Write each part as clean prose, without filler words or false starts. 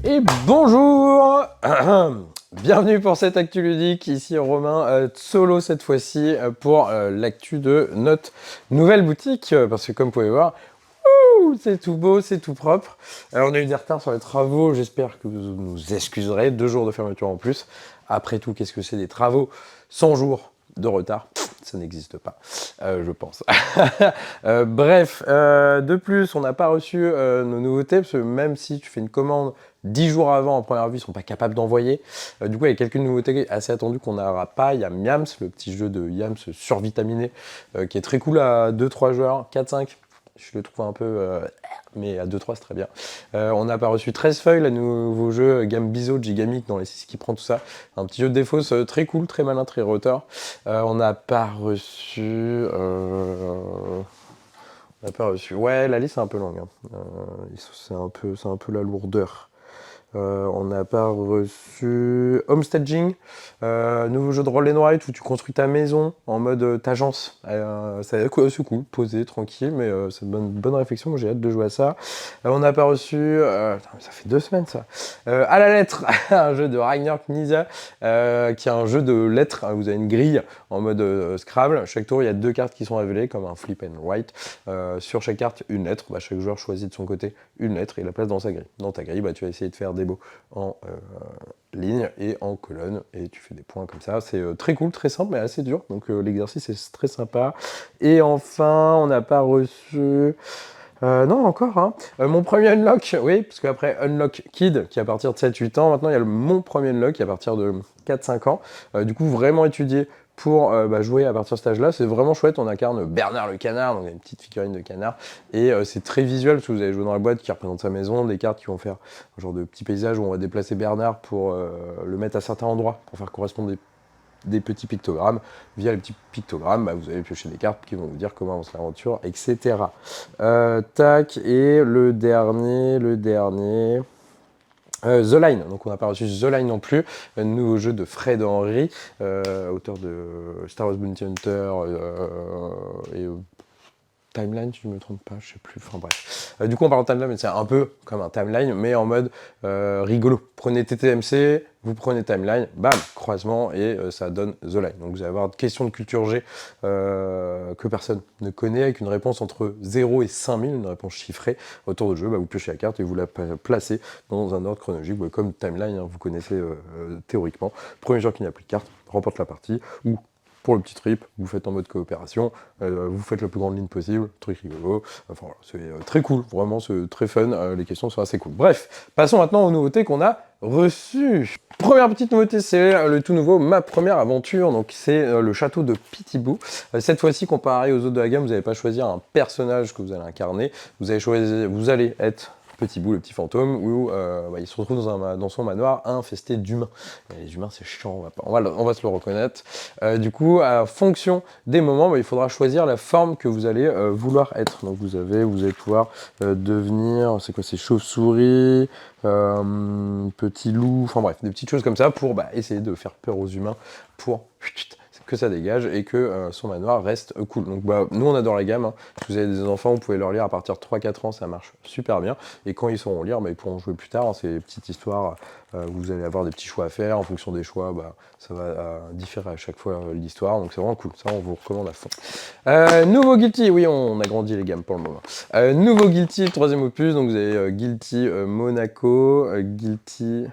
Et bonjour. Bienvenue pour cette actu ludique, ici Romain, solo cette fois-ci pour l'actu de notre nouvelle boutique, parce que comme vous pouvez voir, c'est tout beau, c'est tout propre. On a eu des retards sur les travaux, j'espère que vous nous excuserez, 2 jours de fermeture en plus. Après tout, qu'est-ce que c'est des travaux 100 jours de retard, ça n'existe pas, je pense. Bref, de plus, on n'a pas reçu nos nouveautés, parce que même si tu fais une commande 10 jours avant, en première vue, ils ne sont pas capables d'envoyer. Du coup, il y a quelques nouveautés assez attendues qu'on n'aura pas. Il y a Miams, le petit jeu de Yams survitaminé, qui est très cool à 2-3 joueurs, 4-5. Je le trouve un peu... mais à 2-3, c'est très bien. On n'a pas reçu 13 feuilles, le nouveau jeu Gambizo, Gigamic, dans les 6 qui prend tout ça. Un petit jeu de défausse très cool, très malin, très retard. On n'a pas reçu... On n'a pas reçu... Ouais, la liste est un peu longue. Hein. C'est un peu la lourdeur. On n'a pas reçu Homestaging, nouveau jeu de roll and write où tu construis ta maison en mode t'agence. C'est cool, posé, tranquille, mais c'est une bonne réflexion. Moi j'ai hâte de jouer à ça. On n'a pas reçu, ça fait 2 semaines ça. À la lettre, un jeu de Rainer Knizia, qui est un jeu de lettres. Vous avez une grille en mode Scrabble. Chaque tour il y a 2 cartes qui sont révélées comme un flip and write. Sur chaque carte une lettre. Chaque joueur choisit de son côté une lettre et la place dans sa grille. Dans ta grille, tu vas essayer de faire des mots en ligne et en colonne et tu fais des points comme ça. C'est très cool, très simple mais assez dur, donc l'exercice est très sympa. Et enfin, on n'a pas reçu... non, encore, hein. Mon premier unlock, oui, parce qu'après Unlock Kid, qui est à partir de 7-8 ans, maintenant il y a mon premier unlock qui est à partir de 4-5 ans. Du coup, vraiment étudié pour jouer à partir de cet âge-là. C'est vraiment chouette, on incarne Bernard le canard, donc il y a une petite figurine de canard, et c'est très visuel, parce que vous allez jouer dans la boîte qui représente sa maison, des cartes qui vont faire un genre de petit paysage où on va déplacer Bernard pour le mettre à certains endroits, pour faire correspondre des petits pictogrammes. Via les petits pictogrammes, vous allez piocher des cartes qui vont vous dire comment avance l'aventure, etc. Tac, et le dernier... The Line, donc on n'a pas reçu The Line non plus, un nouveau jeu de Fred Henry, auteur de Star Wars Bounty Hunter et Timeline, si je ne me trompe pas, je sais plus, enfin bref. Du coup, on parle de Timeline, mais c'est un peu comme un Timeline, mais en mode rigolo. Prenez TTMC, vous prenez Timeline, bam, croisement, et ça donne The Line. Donc vous allez avoir une question de culture G que personne ne connaît, avec une réponse entre 0 et 5000, une réponse chiffrée. Autour du jeu, vous piochez la carte et vous la placez dans un ordre chronologique, comme Timeline, hein, vous connaissez théoriquement. Premier joueur qui n'a plus de carte remporte la partie, ou pour le petit trip, vous faites en mode coopération, vous faites la plus grande ligne possible, truc rigolo, enfin voilà, c'est très cool, vraiment c'est très fun, les questions sont assez cool. Bref, passons maintenant aux nouveautés qu'on a reçues. Première petite nouveauté, c'est le tout nouveau Ma Première Aventure, donc c'est le château de Pitibou. Cette fois-ci, comparé aux autres de la gamme, vous n'allez pas choisir un personnage que vous allez incarner, vous allez être Petit Bout, le petit fantôme, où il se retrouve dans son manoir infesté d'humains. Les humains, c'est chiant, on va se le reconnaître. Du coup, en fonction des moments, il faudra choisir la forme que vous allez vouloir être. Donc vous allez pouvoir devenir, c'est quoi, c'est chauve-souris, petit loup, enfin bref, des petites choses comme ça pour essayer de faire peur aux humains pour que ça dégage et que son manoir reste cool. Donc nous on adore la gamme, hein. Si vous avez des enfants, vous pouvez leur lire à partir de 3-4 ans, ça marche super bien. Et quand ils sauront lire, ils pourront jouer plus tard, hein. C'est des petites histoires où vous allez avoir des petits choix à faire. En fonction des choix, ça va différer à chaque fois l'histoire. Donc c'est vraiment cool, ça on vous recommande à fond. Nouveau Guilty, oui on agrandit les gammes pour le moment. Nouveau Guilty, le 3e opus, donc vous avez Guilty Monaco, Guilty...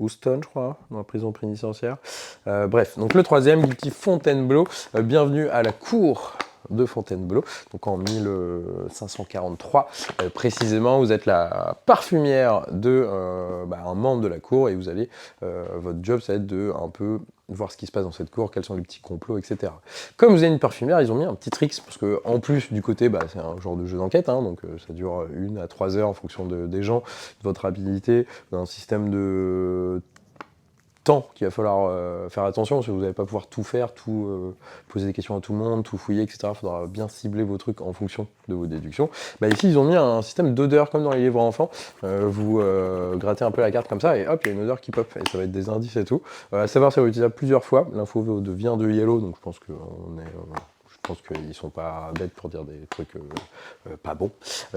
Houston, je crois, dans la prison pénitentiaire. Bref, donc le 3e, Guilty Fontainebleau. Bienvenue à la cour de Fontainebleau, donc en 1543 précisément. Vous êtes la parfumière de un membre de la cour et vous allez, votre job ça va être de un peu voir ce qui se passe dans cette cour, quels sont les petits complots, etc. Comme vous avez une parfumière, ils ont mis un petit trick, parce que en plus du côté, c'est un genre de jeu d'enquête, hein, donc ça dure 1 à 3 heures en fonction des gens, de votre habilité, un système de temps qu'il va falloir faire attention, parce que vous n'allez pas pouvoir tout faire, poser des questions à tout le monde, tout fouiller, etc. Il faudra bien cibler vos trucs en fonction de vos déductions. Ici, ils ont mis un système d'odeur, comme dans les livres enfants. Vous grattez un peu la carte comme ça, et hop, il y a une odeur qui pop, et ça va être des indices et tout. À savoir, ça va être utilisable plusieurs fois. L'info vient de Yellow, donc je pense qu'on est... Je pense qu'ils sont pas bêtes pour dire des trucs pas bons.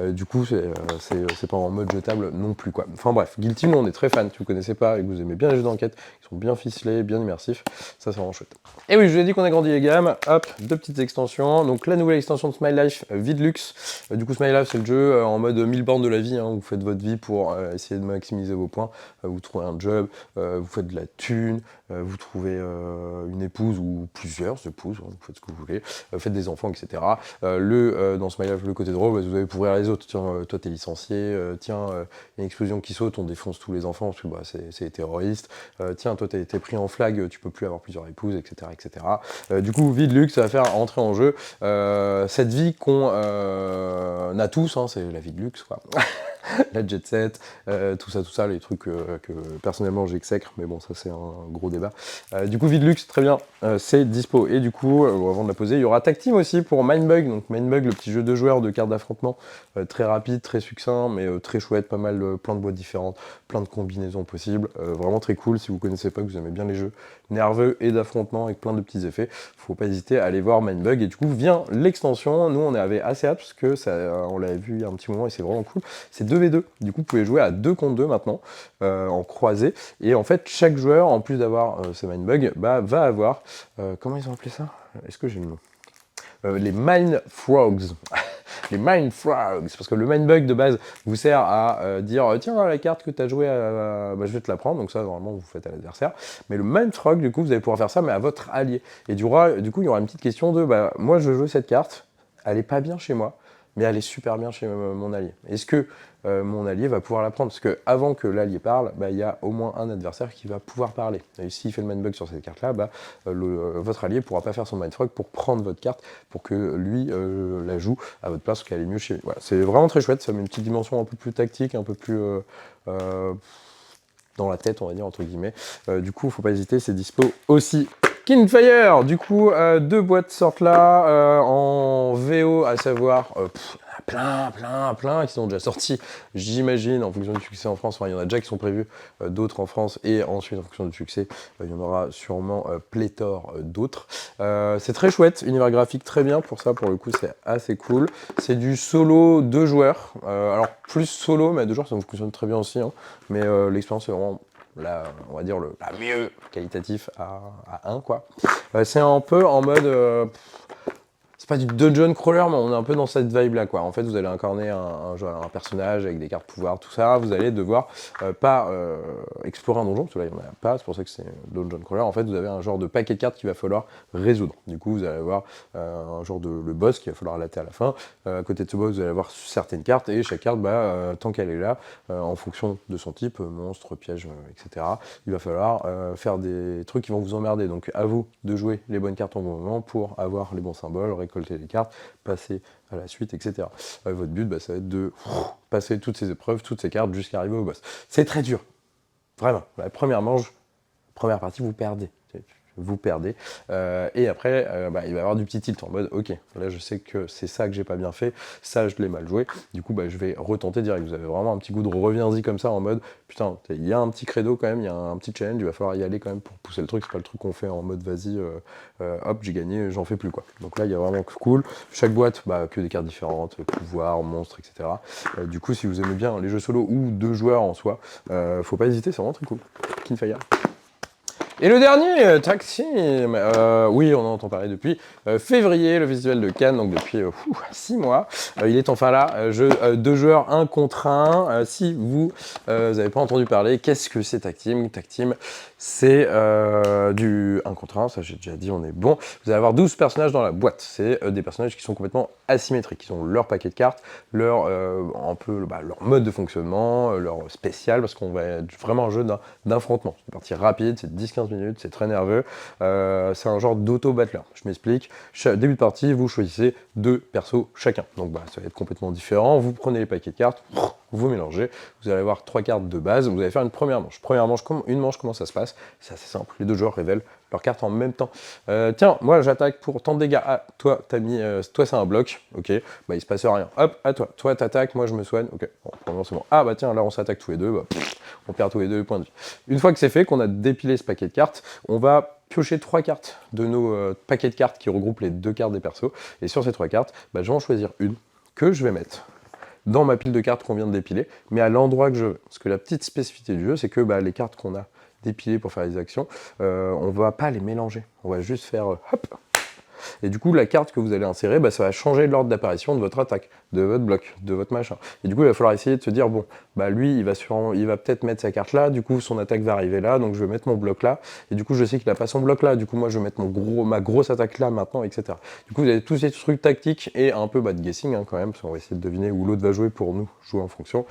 Du coup, c'est pas en mode jetable non plus, quoi. Enfin bref, Guilty, nous on est très fans. Si vous connaissez pas et que vous aimez bien les jeux d'enquête, ils sont bien ficelés, bien immersifs. Ça, c'est vraiment chouette. Et oui, je vous ai dit qu'on a grandi les gammes. Hop, 2 petites extensions. Donc la nouvelle extension de Smile Life, Vidlux. Du coup, Smile Life, c'est le jeu en mode 1000 bornes de la vie. Hein. Vous faites votre vie pour essayer de maximiser vos points. Vous trouvez un job, vous faites de la thune, vous trouvez une épouse ou plusieurs épouses, hein, vous faites ce que vous voulez, faites des enfants, etc. Dans Smile Life, le côté drôle, bah, vous allez pouvoir les autres. Tiens, toi t'es licencié, tiens, il y a une explosion qui saute, on défonce tous les enfants parce que bah, c'est les terroristes. Tiens, toi t'es pris en flag, tu peux plus avoir plusieurs épouses, etc. etc. Du coup, Vidlux, ça va faire entrer en jeu cette vie qu'on a tous, hein, c'est la vie de luxe, quoi. La jet set, tout ça, les trucs que personnellement j'exècre, mais bon, ça c'est un gros débat. Du coup, Vidlux, très bien, c'est dispo. Et du coup, avant de la poser, il y aura Tag Team aussi pour Mindbug. Donc Mindbug, le petit jeu de joueurs de cartes d'affrontement, très rapide, très succinct, mais très chouette, pas mal, plein de boîtes différentes, plein de combinaisons possibles, vraiment très cool. Si vous connaissez pas, que vous aimez bien les jeux nerveux et d'affrontement avec plein de petits effets, faut pas hésiter à aller voir Mindbug. Et du coup, vient l'extension. Nous, on avait assez hâte parce que ça, on l'avait vu il y a un petit moment et c'est vraiment cool. C'est 2v2. Du coup, vous pouvez jouer à 2 contre 2 maintenant, en croisé. Et en fait, chaque joueur, en plus d'avoir ce Mindbug, bah, va avoir... comment ils ont appelé ça? Est-ce que j'ai le nom? Les Mind Frogs. Les Mind Frogs, parce que le Mindbug de base vous sert à dire tiens, la carte que tu as jouée, bah, je vais te la prendre, donc ça normalement vous faites à l'adversaire. Mais le Mind Frog, du coup, vous allez pouvoir faire ça, mais à votre allié. Et du coup, il y aura une petite question de bah, moi je veux jouer cette carte, elle est pas bien chez moi, mais elle est super bien chez mon allié. Est-ce que mon allié va pouvoir la prendre? Parce que avant que l'allié parle, bah, y a au moins un adversaire qui va pouvoir parler. Et s'il fait le mindbug sur cette carte-là, bah, votre allié ne pourra pas faire son mindfrog pour prendre votre carte, pour que lui la joue à votre place, qu'elle est mieux chez lui. Voilà. C'est vraiment très chouette, ça met une petite dimension un peu plus tactique, un peu plus... dans la tête, on va dire, entre guillemets. Du coup, faut pas hésiter, c'est dispo aussi. Kinfire, du coup, 2 boîtes sortent là, en VO, à savoir... plein qui sont déjà sortis, j'imagine, en fonction du succès en France. Enfin, il y en a déjà qui sont prévus, d'autres en France, et ensuite, en fonction du succès, il y en aura sûrement pléthore d'autres. C'est très chouette, univers graphique très bien, pour ça, pour le coup, c'est assez cool. C'est du solo 2 joueurs, alors plus solo, mais à 2 joueurs, ça fonctionne très bien aussi, hein. Mais l'expérience est vraiment... Là, on va dire la mieux qualitatif à 1, quoi. C'est un peu en mode... c'est pas du dungeon crawler, mais on est un peu dans cette vibe-là, quoi. En fait, vous allez incarner un personnage avec des cartes pouvoir, tout ça. Vous allez devoir pas explorer un donjon, parce que là, il n'y en a pas, c'est pour ça que c'est dungeon crawler. En fait, vous avez un genre de paquet de cartes qu'il va falloir résoudre. Du coup, vous allez avoir un genre de le boss qu'il va falloir latter à la fin. À côté de ce boss, vous allez avoir certaines cartes, et chaque carte, bah, tant qu'elle est là, en fonction de son type, monstre, piège, etc., il va falloir faire des trucs qui vont vous emmerder. Donc, à vous de jouer les bonnes cartes au bon moment pour avoir les bons symboles, récolter les cartes, passer à la suite, etc. Votre but, bah, ça va être de passer toutes ces épreuves, toutes ces cartes, jusqu'à arriver au boss. C'est très dur. Vraiment. La première manche, première partie, vous perdez. Vous perdez. Et après, bah, il va y avoir du petit tilt en mode, ok, là je sais que c'est ça que j'ai pas bien fait, ça je l'ai mal joué, du coup bah, je vais retenter direct. Vous avez vraiment un petit goût de reviens-y comme ça en mode, putain, il y a un petit credo quand même, il y a un petit challenge, il va falloir y aller quand même pour pousser le truc, c'est pas le truc qu'on fait en mode vas-y, hop, j'ai gagné, j'en fais plus, quoi. Donc là, il y a vraiment cool. Chaque boîte, bah, que des cartes différentes, pouvoirs, monstres, etc. Du coup, si vous aimez bien les jeux solo ou 2 joueurs en soi, faut pas hésiter, c'est vraiment très cool. Kinfire. Et le dernier, Tag Team, oui, on en entend parler depuis février, le festival de Cannes, donc depuis 6 mois. Il est enfin là, jeu 2 joueurs 1 contre 1. Si vous n'avez pas entendu parler, qu'est-ce que c'est Tag Team? Tag Team, c'est du 1 contre 1, ça j'ai déjà dit, on est bon. Vous allez avoir 12 personnages dans la boîte. C'est des personnages qui sont complètement asymétriques. Ils ont leur paquet de cartes, leur, un peu, bah, leur mode de fonctionnement, leur spécial, parce qu'on va être vraiment un jeu d'affrontement. C'est une partie rapide, c'est 10-15 minutes, c'est très nerveux. C'est un genre d'auto-battler. Je m'explique. Début de partie, vous choisissez 2 persos chacun. Donc bah, ça va être complètement différent. Vous prenez les paquets de cartes, vous mélangez. Vous allez avoir 3 cartes de base. Vous allez faire une première manche. Une manche, comment ça se passe? C'est assez simple. Les 2 joueurs révèlent leurs cartes en même temps. Tiens, moi j'attaque pour tant de dégâts. Ah, toi, t'as mis, toi c'est un bloc. Ok, bah il se passe rien. Hop, à toi. Toi t'attaques, moi je me soigne. Ok, bon, c'est bon. Ah bah tiens, là on s'attaque tous les deux. Bah, on perd tous les 2 points de vie. Une fois que c'est fait, qu'on a dépilé ce paquet de cartes, on va piocher 3 cartes de nos paquets de cartes qui regroupent les 2 cartes des persos. Et sur ces 3 cartes, bah, je vais en choisir une que je vais mettre dans ma pile de cartes qu'on vient de dépiler, mais à l'endroit que je veux. Parce que la petite spécificité du jeu, c'est que bah, les cartes qu'on a dépilées pour faire les actions, on va pas les mélanger. On va juste faire hop. Et du coup, la carte que vous allez insérer, bah, ça va changer l'ordre d'apparition de votre attaque, de votre bloc, de votre machin. Et du coup, il va falloir essayer de se dire, bon, bah lui, il va peut-être mettre sa carte là, du coup, son attaque va arriver là, donc je vais mettre mon bloc là. Et du coup, je sais qu'il n'a pas son bloc là, du coup, moi, je vais mettre ma grosse attaque là maintenant, etc. Du coup, vous avez tous ces trucs tactiques et un peu de guessing hein, quand même, parce qu'on va essayer de deviner où l'autre va jouer pour nous, jouer en fonction,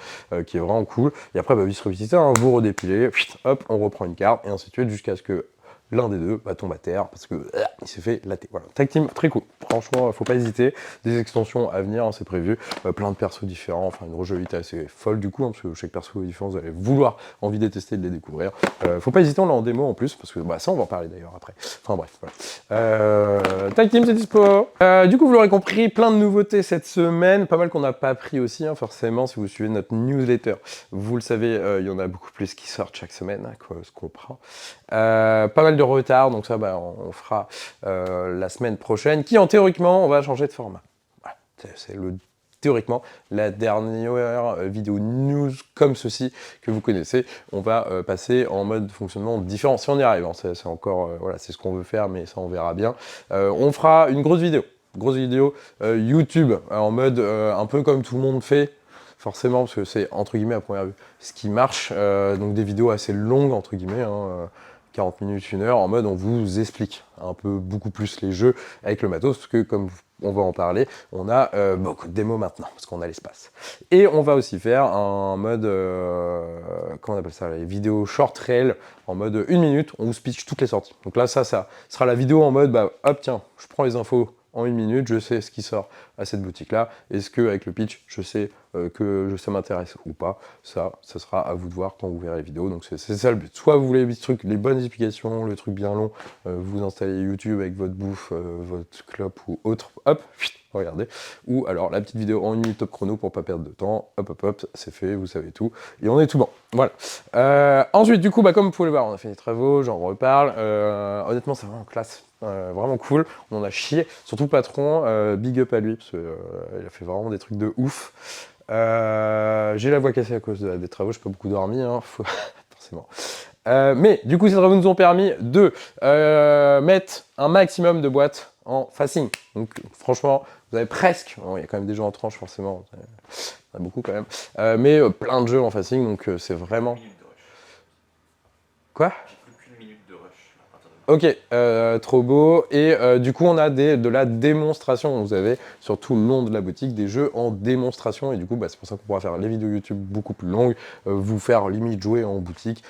qui est vraiment cool. Et après, bah, vice-revisiter, hein, vous redépilez, hop, on reprend une carte, et ainsi de suite, jusqu'à ce que l'un des deux tombe à terre parce que il s'est fait latter. Voilà, tag team très cool. Franchement, faut pas hésiter. Des extensions à venir, hein, c'est prévu. Plein de persos différents. Enfin, une rejouabilité assez folle du coup, hein, parce que chaque perso est différent. Vous allez vouloir envie de les tester, de les découvrir. Faut pas hésiter, on l'a en démo en plus, parce que bah, ça, on va en parler d'ailleurs après. Enfin bref. Voilà. Tag team, c'est dispo. Du coup, vous l'aurez compris, plein de nouveautés cette semaine. Pas mal qu'on n'a pas pris aussi, hein, forcément. Si vous suivez notre newsletter, vous le savez, il y en a beaucoup plus qui sortent chaque semaine, hein, quoi, ce qu'on prend. Pas mal de retard, donc ça bah, on fera la semaine prochaine, qui en théoriquement on va changer de format. Voilà. C'est théoriquement la dernière vidéo news comme ceci que vous connaissez. On va passer en mode fonctionnement différent si on y arrive. Hein. C'est encore voilà, c'est ce qu'on veut faire, mais ça on verra bien. On fera une grosse vidéo YouTube en mode un peu comme tout le monde fait. Forcément, parce que c'est entre guillemets à première vue ce qui marche. Donc des vidéos assez longues entre guillemets. 40 minutes, 1 heure, en mode on vous explique un peu beaucoup plus les jeux avec le matos, parce que comme on va en parler, on a beaucoup de démos maintenant, parce qu'on a l'espace. Et on va aussi faire un mode, comment on appelle ça, les vidéos short rail, en mode 1 minute, on vous pitch toutes les sorties. Donc là, ça sera la vidéo en mode, bah hop, tiens, je prends les infos en 1 minute, je sais ce qui sort à cette boutique-là. Est-ce qu'avec le pitch, je sais que ça m'intéresse ou pas? Ça sera à vous de voir quand vous verrez les vidéos. Donc c'est ça le but. Soit vous voulez les bonnes explications, le truc bien long, vous installez YouTube avec votre bouffe, votre clope ou autre, hop, regardez. Ou alors la petite vidéo en 1 minute top chrono pour pas perdre de temps, hop, c'est fait, vous savez tout. Et on est tout bon. Voilà. Ensuite, du coup, bah, comme vous pouvez le voir, on a fait des travaux, j'en reparle. Honnêtement, c'est vraiment classe. Vraiment cool, on en a chié, surtout le patron, big up à lui, parce qu'il a fait vraiment des trucs de ouf. J'ai la voix cassée à cause des travaux, j'ai pas beaucoup dormi, hein, forcément. Mais du coup, ces travaux nous ont permis de mettre un maximum de boîtes en facing. Donc franchement, vous avez presque, bon, il y a quand même des jeux en tranche forcément, il y en a beaucoup quand même, mais plein de jeux en facing, donc c'est vraiment... Quoi ? Ok, trop beau. Et du coup, on a de la démonstration. Vous avez sur tout le long de la boutique des jeux en démonstration. Et du coup, bah, c'est pour ça qu'on pourra faire les vidéos YouTube beaucoup plus longues, vous faire limite jouer en boutique,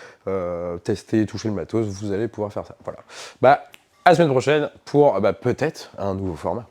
tester, toucher le matos. Vous allez pouvoir faire ça. Voilà. Bah, à la semaine prochaine pour bah, peut-être un nouveau format.